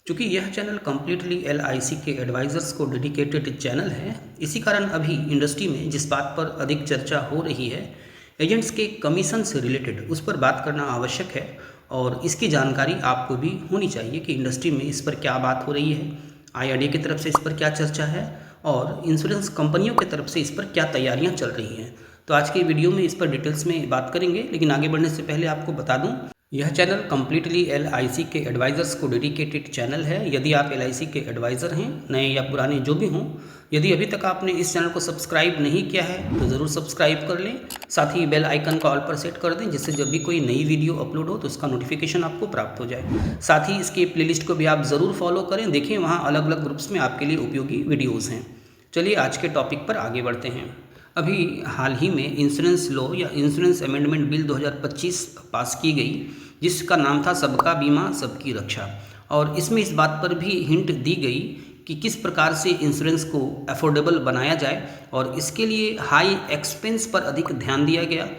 चूँकि यह channel completely LIC के एडवाइज़र्स को डेडिकेटेड चैनल है, इसी कारण अभी इंडस्ट्री में जिस बात पर अधिक चर्चा हो रही है, एजेंट्स के कमीशन से रिलेटेड, उस पर बात करना आवश्यक है। और इसकी जानकारी आपको भी होनी चाहिए कि इंडस्ट्री में इस पर क्या बात हो रही है, आईआरडीए की तरफ से इस पर क्या चर्चा है और इंश्योरेंस कंपनियों की तरफ से इस पर क्या तैयारियां चल रही हैं। तो आज के वीडियो में इस पर डिटेल्स में बात करेंगे, लेकिन आगे बढ़ने से पहले आपको बता दूं, यह चैनल कम्प्लीटली एलआईसी के एडवाइज़र्स को डेडिकेटेड चैनल है। यदि आप एलआईसी के एडवाइज़र हैं, नए या पुराने जो भी हों, यदि अभी तक आपने इस चैनल को सब्सक्राइब नहीं किया है तो ज़रूर सब्सक्राइब कर लें। साथ ही बेल आइकन को ऑल पर सेट कर दें, जिससे जब भी कोई नई वीडियो अपलोड हो तो उसका नोटिफिकेशन आपको प्राप्त हो जाए। साथ ही इसकी प्लेलिस्ट को भी आप ज़रूर फॉलो करें, देखिए वहाँ अलग अलग ग्रुप्स में आपके लिए उपयोगी वीडियोज़ हैं। चलिए आज के टॉपिक पर आगे बढ़ते हैं। अभी हाल ही में इंश्योरेंस लॉ या इंश्योरेंस अमेंडमेंट बिल 2025 पास की गई, जिसका नाम था सबका बीमा सबकी रक्षा। और इसमें इस बात पर भी हिंट दी गई कि किस प्रकार से इंश्योरेंस को अफोर्डेबल बनाया जाए, और इसके लिए हाई एक्सपेंस पर अधिक ध्यान दिया गया।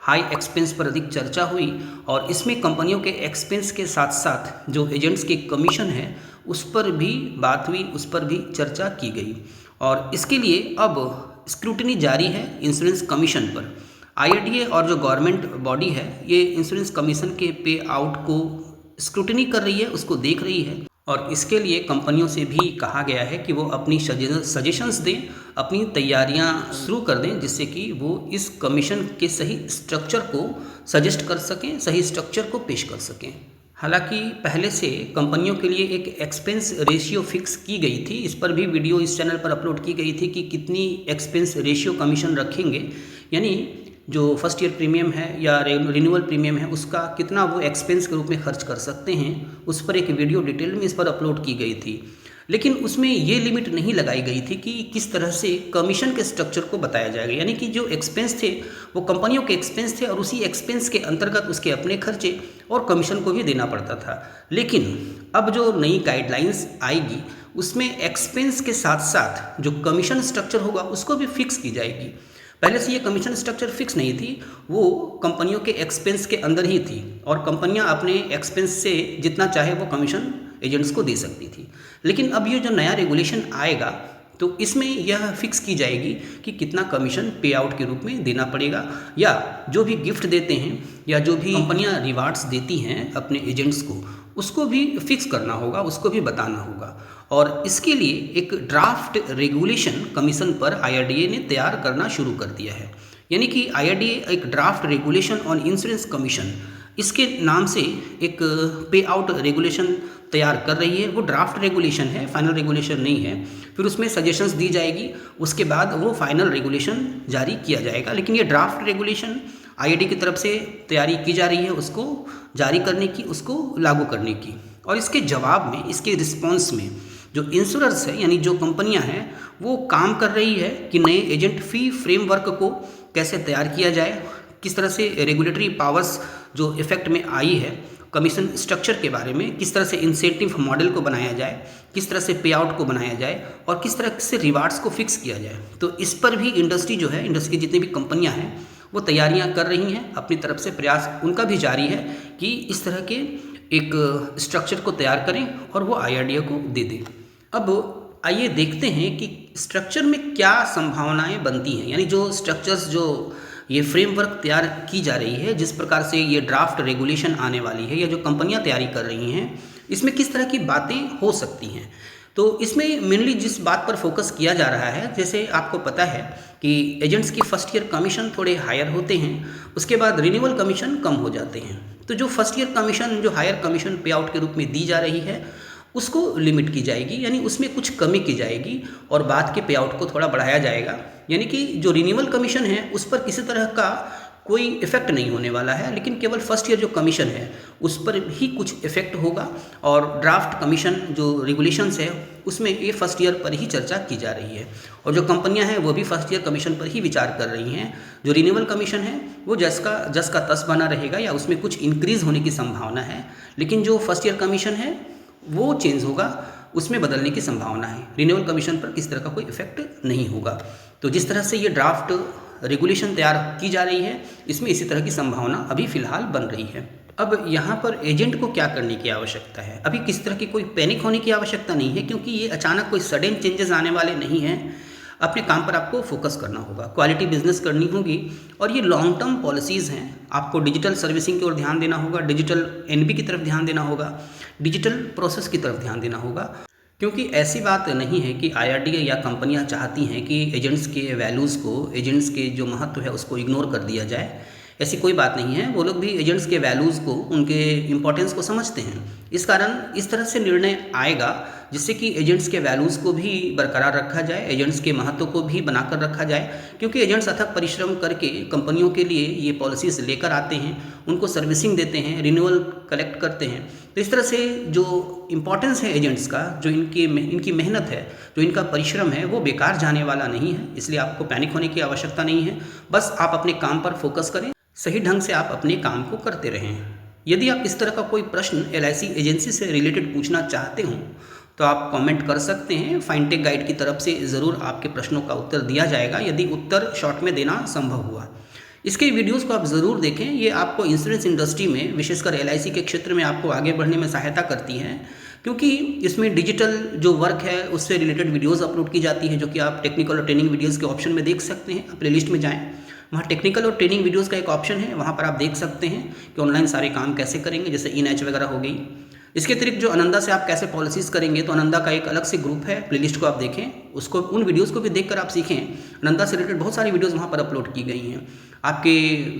हाई एक्सपेंस पर अधिक चर्चा हुई और इसमें कंपनियों के एक्सपेंस के साथ साथ जो एजेंट्स के कमीशन है उस पर भी बात हुई, उस पर भी चर्चा की गई। और इसके लिए अब स्क्रूटनी जारी है इंश्योरेंस कमीशन पर। आईआरडीए और जो गवर्नमेंट बॉडी है, ये इंश्योरेंस कमीशन के पे आउट को स्क्रूटनी कर रही है, उसको देख रही है। और इसके लिए कंपनियों से भी कहा गया है कि वो अपनी सजेशंस दें, अपनी तैयारियां शुरू कर दें, जिससे कि वो इस कमीशन के सही स्ट्रक्चर को सजेस्ट कर सकें, सही स्ट्रक्चर को पेश कर सकें। हालांकि पहले से कंपनियों के लिए एक एक्सपेंस रेशियो फिक्स की गई थी, इस पर भी वीडियो इस चैनल पर अपलोड की गई थी कि कितनी एक्सपेंस रेशियो कमीशन रखेंगे, यानी जो फर्स्ट ईयर प्रीमियम है या रिन्यूअल प्रीमियम है उसका कितना वो एक्सपेंस के रूप में खर्च कर सकते हैं। उस पर एक वीडियो डिटेल में इस पर अपलोड की गई थी, लेकिन उसमें ये लिमिट नहीं लगाई गई थी कि किस तरह से कमीशन के स्ट्रक्चर को बताया जाएगा। यानी कि जो एक्सपेंस थे वो कंपनियों के एक्सपेंस थे और उसी एक्सपेंस के अंतर्गत उसके अपने खर्चे और कमीशन को भी देना पड़ता था। लेकिन अब जो नई गाइडलाइंस आएगी उसमें एक्सपेंस के साथ साथ जो कमीशन स्ट्रक्चर होगा उसको भी फिक्स की जाएगी। पहले से ये कमीशन स्ट्रक्चर फिक्स नहीं थी, वो कंपनियों के एक्सपेंस के अंदर ही थी और कंपनियां अपने एक्सपेंस से जितना चाहे वो कमीशन एजेंट्स को दे सकती थी। लेकिन अब ये जो नया रेगुलेशन आएगा तो इसमें यह फिक्स की जाएगी कि कितना कमीशन पे आउट के रूप में देना पड़ेगा, या जो भी गिफ्ट देते हैं या जो भी कंपनियां रिवार्ड्स देती हैं अपने एजेंट्स को, उसको भी फिक्स करना होगा, उसको भी बताना होगा। और इसके लिए एक ड्राफ्ट रेगुलेशन कमीशन पर आईआरडीए ने तैयार करना शुरू कर दिया है। यानी कि आईआरडीए एक draft regulation on insurance commission, इसके नाम से एक पे आउट रेगुलेशन तैयार कर रही है। वो ड्राफ्ट रेगुलेशन है, फाइनल रेगुलेशन नहीं है। फिर उसमें सजेशंस दी जाएगी, उसके बाद वो फाइनल रेगुलेशन जारी किया जाएगा। लेकिन ये ड्राफ्ट रेगुलेशन आईआरडीए की तरफ से तैयारी की जा रही है उसको जारी करने की, उसको लागू करने की। और इसके जवाब में, इसके रिस्पॉन्स में जो इंश्योरर्स है यानी जो कंपनियां हैं वो काम कर रही है कि नए एजेंट फी फ्रेमवर्क को कैसे तैयार किया जाए, किस तरह से रेगुलेटरी पावर्स जो इफेक्ट में आई है कमीशन स्ट्रक्चर के बारे में, किस तरह से इंसेंटिव मॉडल को बनाया जाए, किस तरह से पे आउट को बनाया जाए और किस तरह से रिवार्ड्स को फिक्स किया जाए। तो इस पर भी इंडस्ट्री जो है, इंडस्ट्री की जितनी भी कंपनियां हैं वो तैयारियां कर रही हैं, अपनी तरफ से प्रयास उनका भी जारी है कि इस तरह के एक स्ट्रक्चर को तैयार करें और वो आईआरडीए को दे दें। अब आइए देखते हैं कि स्ट्रक्चर में क्या संभावनाएं बनती हैं, यानी जो स्ट्रक्चर्स, जो ये फ्रेमवर्क तैयार की जा रही है, जिस प्रकार से ये ड्राफ्ट रेगुलेशन आने वाली है या जो कंपनियां तैयारी कर रही हैं, इसमें किस तरह की बातें हो सकती हैं। तो इसमें मेनली जिस बात पर फोकस किया जा रहा है, जैसे आपको पता है कि एजेंट्स की फर्स्ट ईयर कमीशन थोड़े हायर होते हैं, उसके बाद रिन्यूअल कमीशन कम हो जाते हैं। तो जो फर्स्ट ईयर कमीशन, जो हायर कमीशन पे आउट के रूप में दी जा रही है, उसको लिमिट की जाएगी, यानी उसमें कुछ कमी की जाएगी और बाद के पे आउट को थोड़ा बढ़ाया जाएगा। यानी कि जो रिन्यूअल कमीशन है उस पर किसी तरह का कोई इफेक्ट नहीं होने वाला है, लेकिन केवल फर्स्ट ईयर जो कमीशन है उस पर ही कुछ इफेक्ट होगा। और ड्राफ्ट कमीशन जो रेगुलेशंस है उसमें ये फर्स्ट ईयर पर ही चर्चा की जा रही है, और जो कंपनियां हैं वो भी फर्स्ट ईयर कमीशन पर ही विचार कर रही हैं। जो रिन्यूअल कमीशन है वो जस का तस बना रहेगा या उसमें कुछ इंक्रीज़ होने की संभावना है, लेकिन जो फर्स्ट ईयर कमीशन है वो चेंज होगा, उसमें बदलने की संभावना है। रिन्यूअल कमीशन पर किस तरह का कोई इफेक्ट नहीं होगा। तो जिस तरह से ये ड्राफ्ट रेगुलेशन तैयार की जा रही है, इसमें इसी तरह की संभावना अभी फ़िलहाल बन रही है। अब यहाँ पर एजेंट को क्या करने की आवश्यकता है? अभी किस तरह की कोई पैनिक होने की आवश्यकता नहीं है, क्योंकि ये अचानक कोई सडन चेंजेस आने वाले नहीं हैं। अपने काम पर आपको फोकस करना होगा, क्वालिटी बिजनेस करनी होगी, और ये लॉन्ग टर्म पॉलिसीज़ हैं। आपको डिजिटल सर्विसिंग की ओर ध्यान देना होगा, डिजिटल एनबी की तरफ ध्यान देना होगा, डिजिटल प्रोसेस की तरफ ध्यान देना होगा। क्योंकि ऐसी बात नहीं है कि आईआरडीए या कंपनियां चाहती हैं कि एजेंट्स के वैल्यूज़ को, एजेंट्स के जो महत्व है उसको इग्नोर कर दिया जाए। ऐसी कोई बात नहीं है। वो लोग भी एजेंट्स के वैल्यूज़ को, उनके इम्पोर्टेंस को समझते हैं। इस कारण इस तरह से निर्णय आएगा जिससे कि एजेंट्स के वैल्यूज़ को भी बरकरार रखा जाए, एजेंट्स के महत्व को भी बनाकर रखा जाए। क्योंकि एजेंट्स अथक परिश्रम करके कंपनियों के लिए ये पॉलिसीज़ लेकर आते हैं, उनको सर्विसिंग देते हैं, रिन्यूअल कलेक्ट करते हैं। तो इस तरह से जो इम्पोर्टेंस है एजेंट्स का, जो इनकी मेहनत है, जो इनका परिश्रम है, वो बेकार जाने वाला नहीं है। इसलिए आपको पैनिक होने की आवश्यकता नहीं है। बस आप अपने काम पर फोकस करें, सही ढंग से आप अपने काम को करते रहें। यदि आप इस तरह का कोई प्रश्न एलआईसी एजेंसी से रिलेटेड पूछना चाहते हो तो आप कमेंट कर सकते हैं। फाइनटेक गाइड की तरफ से ज़रूर आपके प्रश्नों का उत्तर दिया जाएगा, यदि उत्तर शॉर्ट में देना संभव हुआ। इसके वीडियोस को आप ज़रूर देखें। ये आपको इंश्योरेंस इंडस्ट्री में, विशेषकर एलआईसी के क्षेत्र में आपको आगे बढ़ने में सहायता करती है, क्योंकि इसमें डिजिटल जो वर्क है उससे रिलेटेड वीडियोस अपलोड की जाती है, जो कि आप टेक्निकल और ट्रेनिंग वीडियोस के ऑप्शन में देख सकते हैं। प्ले लिस्ट में जाएँ, वहाँ टेक्निकल और ट्रेनिंग वीडियोस का एक ऑप्शन है, वहाँ पर आप देख सकते हैं कि ऑनलाइन सारे काम कैसे करेंगे, जैसे ई-नैच वगैरह हो गई। इसके अतिरिक्त जो आनंदा से आप कैसे पॉलिसीज़ करेंगे, तो आनंदा का एक अलग से ग्रुप है, प्लेलिस्ट को आप देखें, उसको, उन वीडियोस को भी देखकर आप सीखें। आनंदा से रिलेटेड बहुत सारी वीडियोस वहाँ पर अपलोड की गई हैं। आपके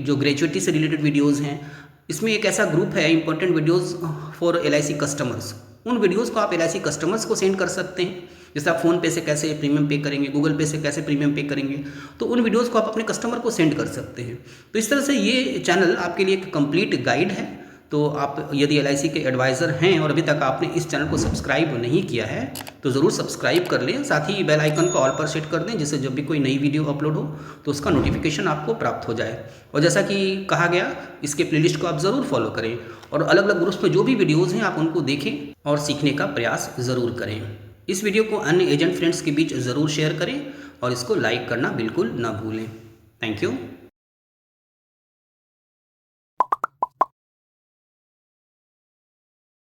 जो ग्रेजुएटी से रिलेटेड वीडियोज़ हैं, इसमें एक ऐसा ग्रुप है, important videos for LIC customers. उन वीडियोज़ को आप एलआईसी कस्टमर्स को सेंड कर सकते हैं। जैसे आप फ़ोन पे से कैसे प्रीमियम पे करेंगे, गूगल पे से कैसे प्रीमियम पे करेंगे, तो उन वीडियोज़ को आप अपने कस्टमर को सेंड कर सकते हैं। तो इस तरह से ये चैनल आपके लिए एक कंप्लीट गाइड है। तो आप यदि एलआईसी के एडवाइज़र हैं और अभी तक आपने इस चैनल को सब्सक्राइब नहीं किया है तो ज़रूर सब्सक्राइब कर लें। साथ ही बेल आइकन को ऑल पर सेट कर दें, जिससे जब भी कोई नई वीडियो अपलोड हो तो उसका नोटिफिकेशन आपको प्राप्त हो जाए। और जैसा कि कहा गया, इसके प्लेलिस्ट को आप ज़रूर फॉलो करें और अलग अलग ग्रुप्स में जो भी वीडियोज़ हैं आप उनको देखें और सीखने का प्रयास ज़रूर करें। इस वीडियो को अन्य एजेंट फ्रेंड्स के बीच ज़रूर शेयर करें और इसको लाइक करना बिल्कुल ना भूलें। Thank you.